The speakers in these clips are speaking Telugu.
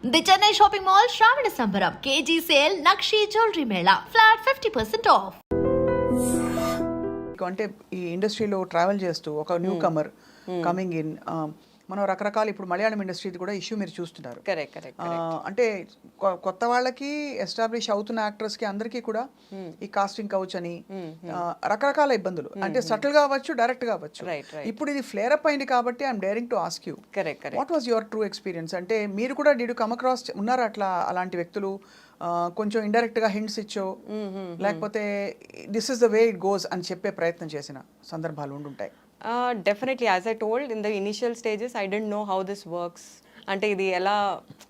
ది చెన్నై షాపింగ్ మాల్ శ్రావణ సంబరం KG sale nakshi jewellery Mela flat 50% of. అంటే ఈ ఇండస్ట్రీలో ట్రావెల్ చేస్తూ ఒక న్యూ కమర్ కమింగ్ ఇన్, మనం రకరకాల ఇప్పుడు మలయాళం ఇండస్ట్రీది కూడా ఇష్యూ మీరు చూస్తున్నారు. అంటే కొత్త వాళ్ళకి ఎస్టాబ్లిష్ అవుతున్న యాక్టర్స్కి అందరికీ కూడా ఈ కాస్టింగ్ కౌచ్ అని రకరకాల ఇబ్బందులు, అంటే సటిల్ గా అవ్వచ్చు, డైరెక్ట్ గా అవ్వచ్చు. ఇప్పుడు ఇది ఫ్లేర్ అప్ అయింది కాబట్టి I'm daring to ask you, what was your true experience? అంటే మీరు కూడా డిడ్ యు కమ్ అక్రాస్ ఉన్నారా అలాంటి వ్యక్తులు? కొంచెం ఇండైరెక్ట్ గా హింట్స్ ఇచ్చో లేకపోతే this is the way it goes అని చెప్పే ప్రయత్నం చేసిన సందర్భాలు ఉండుంటాయి? Definitely, as I told, in the initial stages, I didn't know how this works. అంటే ఇది ఎలా,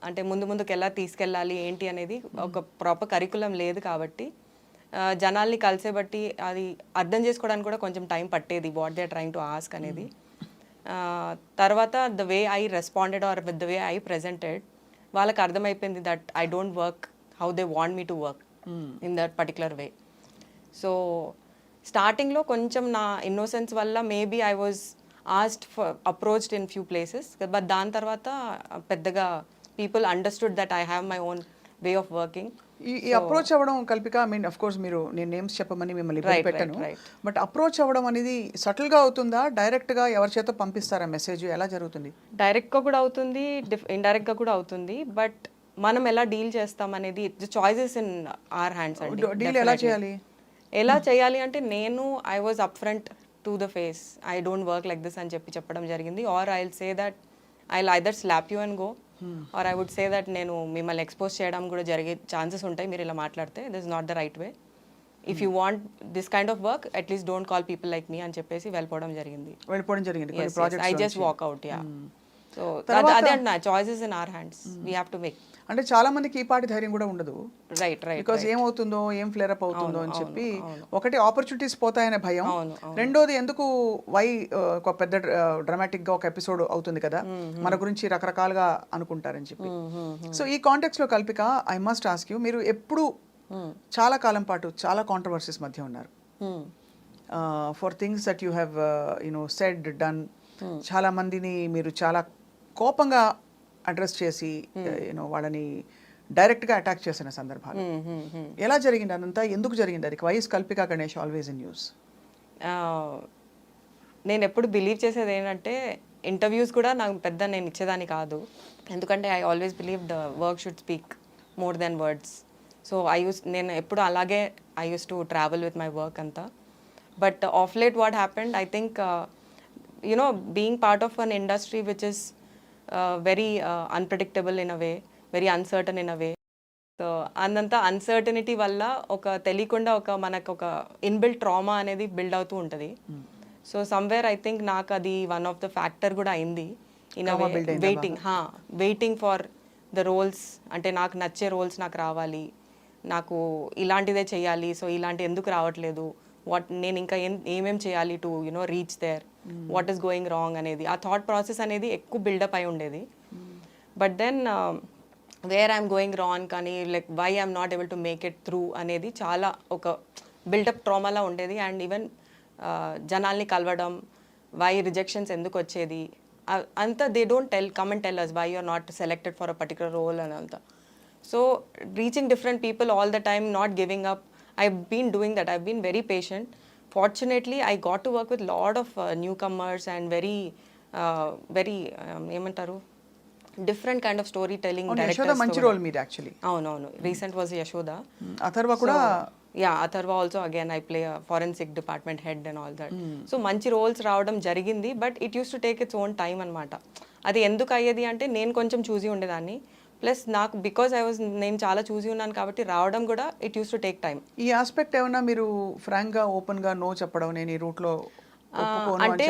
అంటే ముందుకు ఎలా తీసుకెళ్ళాలి ఏంటి అనేది ఒక ప్రాపర్ కరికులం లేదు కాబట్టి జనాల్ని కలిసే బట్టి అది అర్థం చేసుకోవడానికి కూడా కొంచెం టైం పట్టేది, what they are trying to ask అనేది. తర్వాత the way I responded or with the way I presented, వాళ్ళకి అర్థమైపోయింది that I don't work how they want me to work in that particular way. So స్టార్టింగ్లో కొంచెం నా ఇన్నోసెన్స్ వల్ల maybe I was asked for approached in few places, but దాని తర్వాత పెద్దగా people understood that I have my own way of working. ఈ అప్రోచ్ అవ్వడం Kalpika, I mean of course మీరు నేను నేమ్స్ చెప్పమని మిమ్మల్ని పెట్టాను, బట్ అప్రోచ్ అవ్వడం అనేది సటిల్గా అవుతుందా, డైరెక్ట్గా ఎవరి చేత పంపిస్తారా మెసేజ్, ఎలా జరుగుతుంది? డైరెక్ట్గా కూడా అవుతుంది, ఇండైరెక్ట్గా కూడా అవుతుంది, బట్ మనం ఎలా డీల్ చేస్తాం అనేది చాయిసెస్ ఇన్ ఆర్ హ్యాండ్స్ అండి. డీల్ ఎలా చేయాలి? ఎలా చేయాలి అంటే నేను I was up front to the face, I don't work like this అని చెప్పడం జరిగింది. Or I will say that I will either slap you and go, or I would say that నేను మిమ్మల్ని ఎక్స్పోజ్ చేయడం కూడా జరిగే ఛాన్సెస్ ఉంటాయి మీరు ఇలా మాట్లాడితే, this is not the right way. If you want this kind of work at least don't call people like me అని చెప్పేసి వెళ్ళిపోవడం జరిగింది. I just walk out. Yeah, so అదే అంటున్నా, choices in our hands, we have to make. అంటే చాలా మందికి ఈ పాటి ధైర్యం కూడా ఉండదు, రైట్ బికాజ్ ఏమవుతుందో, ఏం ఫ్లేర్ అప్ అవుతుందో అని చెప్పి. ఒకటి ఆపర్చునిటీస్ పోతాయనే భయం, రెండోది ఎందుకు ఒక పెద్ద డ్రామాటిక్ గా ఒక ఎపిసోడ్ అవుతుంది కదా, మన గురించి రకరకాలుగా అనుకుంటారని చెప్పి. సో ఈ కాంటెక్స్ట్ లో Kalpika, I must ask you, మీరు ఎప్పుడు చాలా కాలం పాటు చాలా కాంట్రవర్సీస్ మధ్య ఉన్నారు, for things that you have said done. చాలా మందిని మీరు చాలా కోపంగా అడ్రస్ చేసి వాళ్ళని డైరెక్ట్గా అటాక్ చేసిన సందర్భాలు ఎలా జరిగింది? అదంతా ఎందుకు జరిగింది? అది YS Kalpika Ganesh always in news. నేను ఎప్పుడు బిలీవ్ చేసేది ఏంటంటే, ఇంటర్వ్యూస్ కూడా నాకు పెద్ద నేను ఇచ్చేదాన్ని కాదు, ఎందుకంటే I always believe the work should speak more than words. So నేను ఎప్పుడు అలాగే I use to travel with my work అంతా. But of late what happened, I think being part of an industry which is very unpredictable in a way, very uncertain in a way. So అందంతా అన్సర్టనిటీ వల్ల ఒక తెలియకుండా మనకు ఒక ఇన్బిల్ట్ ట్రామా అనేది బిల్డ్ అవుతూ ఉంటుంది. సో సమ్వేర్ ఐ థింక్ నాకు అది వన్ ఆఫ్ ద ఫ్యాక్టర్ కూడా అయింది in a way. Waiting for the roles, అంటే నాకు నచ్చే రోల్స్ నాకు రావాలి, నాకు ఇలాంటిదే చేయాలి, సో ఇలాంటి ఎందుకు రావట్లేదు, నేను ఇంకా ఏమేం చేయాలి to reach there, what is going wrong అనేది, ఆ థాట్ ప్రాసెస్ అనేది ఎక్కువ బిల్డప్ అయి ఉండేది. But then where I'm going wrong కానీ like why I'm not able to make it through అనేది చాలా ఒక బిల్డప్ ట్రామాలా ఉండేది. అండ్ ఈవెన్ జనాల్ని కలవడం, వై రిజెక్షన్స్ ఎందుకు వచ్చేది అంతా, they don't come and tell us why you are not selected for a particular role అని అంతా. So reaching different people all the time, not giving up. I've been doing that. I've been very patient. Fortunately, I got to work with lot of newcomers and very ఏమంటారు, different kind of storytelling directors. Yashoda మంచి రోల్ మీది యాక్చువల్లీ. అవునవును, రీసెంట్ వాజ్ యశోద. అథర్వ కూడా, yeah Atharva also again I play forensic department head and all that. So మంచి రోల్స్ రావడం జరిగింది, but it use to take its own time అనమాట. అది ఎందుకు అయ్యేది అంటే, నేను కొంచెం చూసి ఉండేదాన్ని, ప్లస్ నాకు బికాజ్ నేను చాలా చూసి ఉన్నాను కాబట్టి రావడం కూడా it use to take time. ఈ ఆస్పెక్ట్ ఏమన్నా మీరు ఫ్రాంక్ గా ఓపెన్ గా నో చెప్పడం, నేను ఈ రూట్ లో అంటే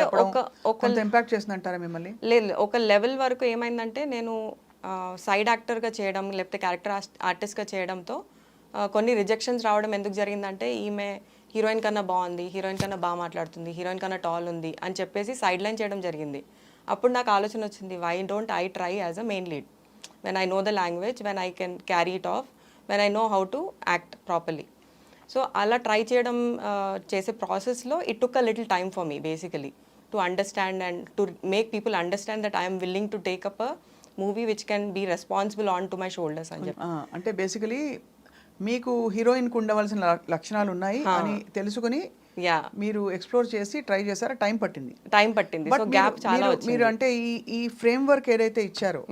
కొంత ఇంపాక్ట్ చేసిందంటారా మిమ్మల్ని? లేదు, ఒక లెవెల్ వరకు ఏమైందంటే, నేను సైడ్ యాక్టర్గా చేయడం లేకపోతే క్యారెక్టర్ ఆర్టిస్ట్గా చేయడంతో కొన్ని రిజెక్షన్స్ రావడం ఎందుకు జరిగిందంటే, ఈమె హీరోయిన్ కన్నా బాగుంది, హీరోయిన్ కన్నా బాగా మాట్లాడుతుంది, హీరోయిన్ కన్నా టాల్ ఉంది అని చెప్పేసి సైడ్ లైన్ చేయడం జరిగింది. అప్పుడు నాకు ఆలోచన వచ్చింది, why don't I try as a main lead, when I know the language, when I can carry it off, when I know how to act properly. So ala try cheyadam chese process lo it took a little time for me basically to understand and to make people understand that I am willing to take up a movie which can be responsible on to my shoulders అని చెప్పి. అంటే బేసికలీ మీకు హీరోయిన్కి ఉండవలసిన లక్షణాలు ఉన్నాయి అని తెలుసుకుని యా మీరు ఎక్స్ప్లోర్ చేసి ట్రై చేశారా? టైం పట్టింది. సో గ్యాప్ చాలా మీరు అంటే ఈ ఫ్రేమ్ వర్క్ ఏదైతే ఇచ్చారో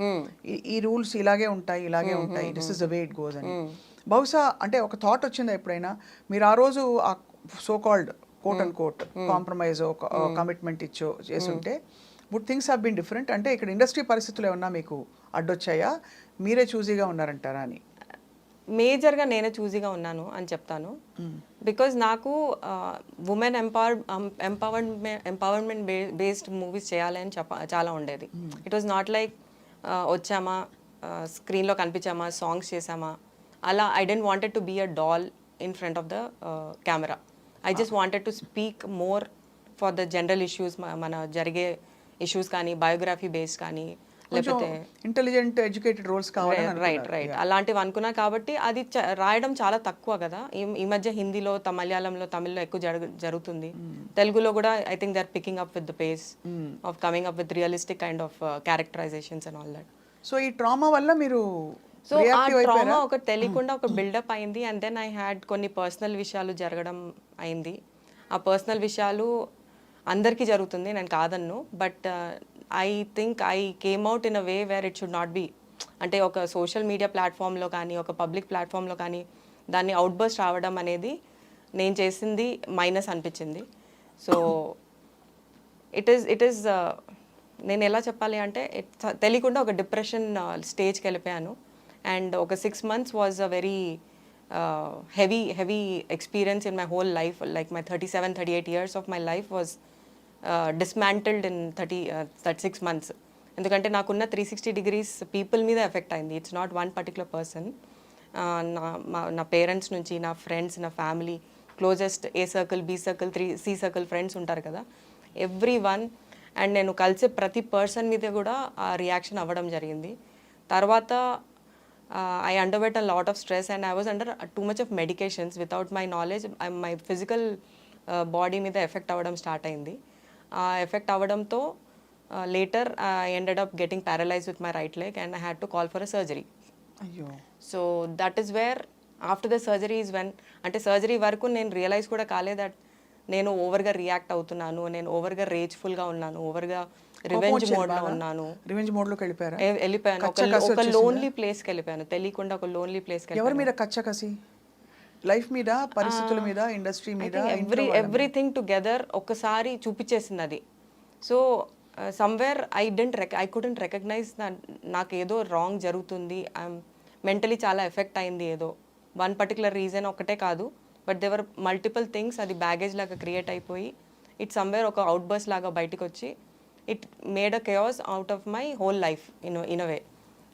ఈ రూల్స్ ఇలాగే ఉంటాయి this is the way it goes అని బహుశా అంటే ఒక థాట్ వచ్చిందా ఎప్పుడైనా? మీరు ఆ రోజు ఆ so called quote and quote compromise commitment చేసుంటే would things have been different? అంటే ఇక్కడ ఇండస్ట్రీ పరిస్థితులు ఏమన్నా మీకు అడ్డొచ్చాయా, మీరే చూజీగా ఉన్నారంటారా అని? మేజర్గా నేనే చూజీగా ఉన్నాను అని చెప్తాను. బికాజ్ నాకు ఉమెన్ ఎంపవర్మెంట్ బేస్డ్ మూవీస్ చేయాలి అని చాలా ఉండేది. ఇట్ వాజ్ నాట్ లైక్ వచ్చామా స్క్రీన్లో కనిపించామా సాంగ్స్ చేసామా అలా. I didn't wanted to be a doll in front of the camera. I just wanted to speak more for the general issues, మన జరిగే ఇష్యూస్ కానీ బయోగ్రఫీ బేస్డ్ కానీ లేకపోతే ఇంటెలిజెంట్ ఎడ్యుకేటెడ్ రోల్స్ కావాలి. రైట్ అలాంటివి అనుకున్నా. కాబట్టి అది రాయడం చాలా తక్కువ కదా. ఈ మధ్య హిందీలో మలయాళంలో తమిళ్లో ఎక్కువ జరుగుతుంది. తెలుగులో కూడా I think they are picking up with the pace of coming up with realistic kind of characterisations and all that. So ఈ ట్రామా వల్ల మీరు సో ఆ ట్రామా ఒకటి తెలియకుండా ఒక బిల్డప్ అయింది. అండ్ దెన్ ఐ హ్యాడ్ కొన్ని పర్సనల్ విషయాలు జరగడం అయింది. ఆ పర్సనల్ విషయాలు అందరికీ జరుగుతుంది, నేను కాదన్ను. But I think I came out in a way where it should not be. అంటే ఒక సోషల్ మీడియా ప్లాట్ఫామ్లో కానీ ఒక పబ్లిక్ ప్లాట్ఫామ్లో కానీ దాన్ని అవుట్బర్స్ట్ రావడం అనేది నేను చేసింది మైనస్ అనిపించింది. సో ఇట్ ఈస్ నేను ఎలా చెప్పాలి అంటే తెలియకుండా ఒక డిప్రెషన్ స్టేజ్కి వెళ్ళిపోయాను. అండ్ ఒక 6 months was a very heavy experience in my whole life. Like my 37-38 years of my life was dismantled in 36 months. ఎందుకంటే నాకున్న 360 degrees పీపుల్ మీద ఎఫెక్ట్ అయింది. It's not one particular person. నా పేరెంట్స్ నుంచి, నా ఫ్రెండ్స్, నా family, closest A circle, B circle, C circle friends ఉంటారు కదా, ఎవ్రీ వన్. అండ్ నేను కలిసే ప్రతి పర్సన్ మీద కూడా ఆ రియాక్షన్ అవ్వడం జరిగింది. తర్వాత I underwent a lot of stress and I was under too much of medications without my knowledge. My physical body మీద ఎఫెక్ట్ అవ్వడం స్టార్ట్ అయింది. ఆ ఎఫెక్ట్ అవ్వడంతో later I ended up getting paralyzed with my right leg and I had to call for a surgery. అయ్యో. So that is where after the surgery is when, అంటే సర్జరీ వరకు నేను రియలైజ్ కూడా కాలేదు దట్ నేను ఓవర్గా రియాక్ట్ అవుతున్నాను, నేను ఓవర్గా రేజ్ఫుల్గా ఉన్నాను, ఓవర్గా రివెంజ్ మోడ్లో ఉన్నాను. రివెంజ్ మోడ్లోకి వెళ్ళిపోయాను. ఒక లోన్లీ ప్లేస్కి వెళ్ళిపోయాను, తెలియకుండా ఒక లోన్లీ ప్లేస్కి. ఎవరి మీద కసి? లైఫ్ మీద, పరిస్థితుల మీద, ఇండస్ట్రీ మీద, ఎవ్రీథింగ్ టుగెదర్ ఒకసారి చూపించేసింది అది. So somewhere I couldn't recognise నాకు ఏదో రాంగ్ జరుగుతుంది, ఐఎమ్ మెంటలీ చాలా ఎఫెక్ట్ అయింది. ఏదో వన్ పర్టికులర్ రీజన్ ఒకటే కాదు, బట్ దేవర్ మల్టిపుల్ థింగ్స్. అది బ్యాగేజ్ లాగా క్రియేట్ అయిపోయి ఇట్ సమ్వేర్ ఒక అవుట్ బర్స్ లాగా బయటకు వచ్చి it made a chaos out of my whole life in a way.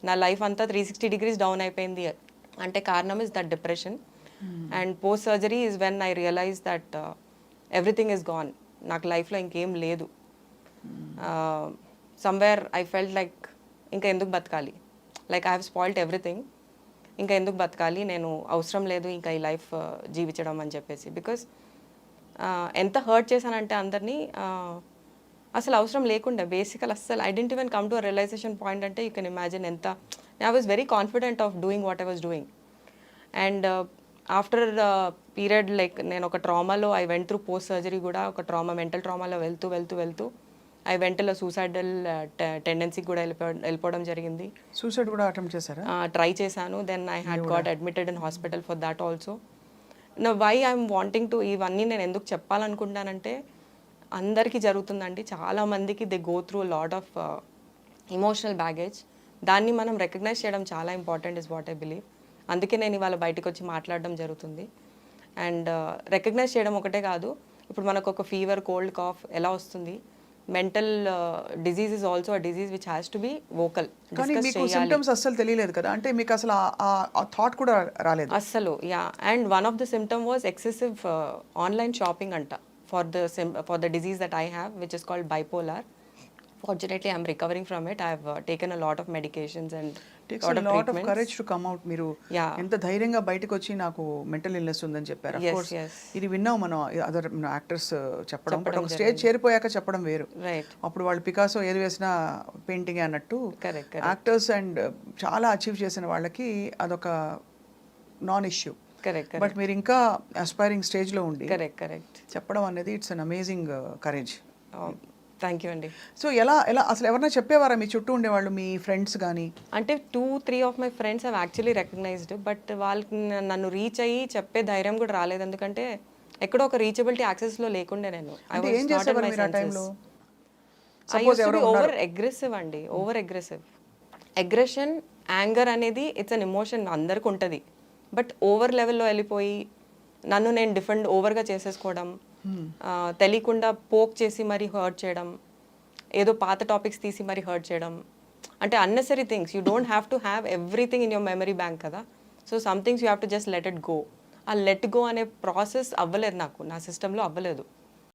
నా లైఫ్ అంతా 360 degrees డౌన్ అయిపోయింది. అంటే కారణం is that depression. And post surgery is when I realise that everything is gone. నాకు లైఫ్లో ఇంకేం లేదు. సమ్వేర్ ఐ ఫెల్ట్ లైక్ ఇంకా ఎందుకు బతకాలి, like I have spoiled everything, ఇంకా ఎందుకు బతకాలి, నేను అవసరం లేదు ఇంకా ఈ లైఫ్ జీవించడం అని చెప్పేసి. బికాస్ ఎంత హర్ట్ చేశానంటే అందరినీ అసలు అవసరం లేకుండా బేసికల్ అస్సలు I didn't even come to a realisation point. అంటే యూ కెన్ ఇమాజిన్ ఎంత I was very confident of doing what I was doing. And after period like నేను ఒక ట్రామాలో I went through post surgery కూడా ఒక మెంటల్ ట్రామాలో వెళ్తూ ఐ వెంట్ సూసైడల్ టెండెన్సీకి కూడా వెళ్ళిపోవడం జరిగింది. సూసైడ్ కూడా అటెంప్ట్ చేశారా? ట్రై చేశాను. Then I had got admitted in hospital for that also. Why I'm wanting to ఇవన్నీ నేను ఎందుకు చెప్పాలనుకుంటానంటే అందరికీ జరుగుతుందండి, చాలామందికి they go through lot of emotional baggage. దాన్ని మనం రికగ్నైజ్ చేయడం చాలా important is what I believe. అందుకే నేను ఇవాళ బయటకు వచ్చి మాట్లాడడం జరుగుతుంది. అండ్ రికగ్నైజ్ చేయడం ఒకటే కాదు, ఇప్పుడు మనకు ఒక ఫీవర్, కోల్డ్, కాఫ్ ఎలా వస్తుంది, mental disease is also a disease which has to be vocal. కానీ మీకు సింప్టమ్స్ అస్సలు తెలియలేదు కదా, అంటే మీకు అసలు ఆ థాట్ కూడా రాలేదు అస్సలు. Yeah, and one of the symptom was excessive online shopping అంట for the disease that I have which is called bipolar. Fortunately, I'm recovering from it. I've taken a lot of medications and takes lot a of lot of treatments. Courage to come out. మీరు Yeah. ఎంత ధైర్యంగా బయటకు వచ్చి నాకు మెంటల్ ఇల్నెస్ ఉందని చెప్పారు. Yes, course yes. ఇది విన్నాం మనం అదర్ యాక్టర్స్ చెప్పడం, బట్ చెప్పడం ఒక స్టేజ్ చేరిపోయాక చెప్పడం వేరు. Right. అప్పుడు వాళ్ళు పికాసో ఏది వేసినా పెయింటింగ్ అన్నట్టు Correct, యాక్టర్స్ అండ్ చాలా అచీవ్ చేసిన వాళ్ళకి అదొక నాన్ ఇష్యూ. Correct, బట్ మీరు ఇంకా అస్పైరింగ్ స్టేజ్లో ఉండి correct. చెప్పడం అనేది it's an amazing courage. Thank you అండి. సో ఎలా అసలు ఎవరైనా చెప్పేవారా మీ చుట్టూ ఉండేవాళ్ళు, మీ ఫ్రెండ్స్ కానీ? అంటే 2-3 of my friends have actually recognised, but వాళ్ళకి నన్ను రీచ్ అయ్యి చెప్పే ధైర్యం కూడా రాలేదు. ఎందుకంటే ఎక్కడో ఒక రీచబిలిటీ యాక్సెస్లో లేకుండే నేను. అంటే ఏం చేసేవారు మీరు ఆ టైంలో? ఓవర్ అగ్రెసివ్ అండి, ఓవర్ అగ్రెసివ్. అగ్రెషన్, యాంగర్ అనేది ఇట్స్ అన్ ఎమోషన్, అందరికి ఉంటుంది. బట్ ఓవర్ లెవెల్లో వెళ్ళిపోయి నన్ను నేను డిఫెండ్ ఓవర్గా చేసేసుకోవడం, తెలియకుండా పోక్ చేసి మరీ హర్ట్ చేయడం, ఏదో పాత టాపిక్స్ తీసి మరీ హర్ట్ చేయడం, అంటే unnecessary things. You don't have to have everything in your memory bank కదా. So some things you have to just let it go. ఆ లెట్ గో అనే ప్రాసెస్ అవ్వలేదు నాకు, నా సిస్టంలో అవ్వలేదు.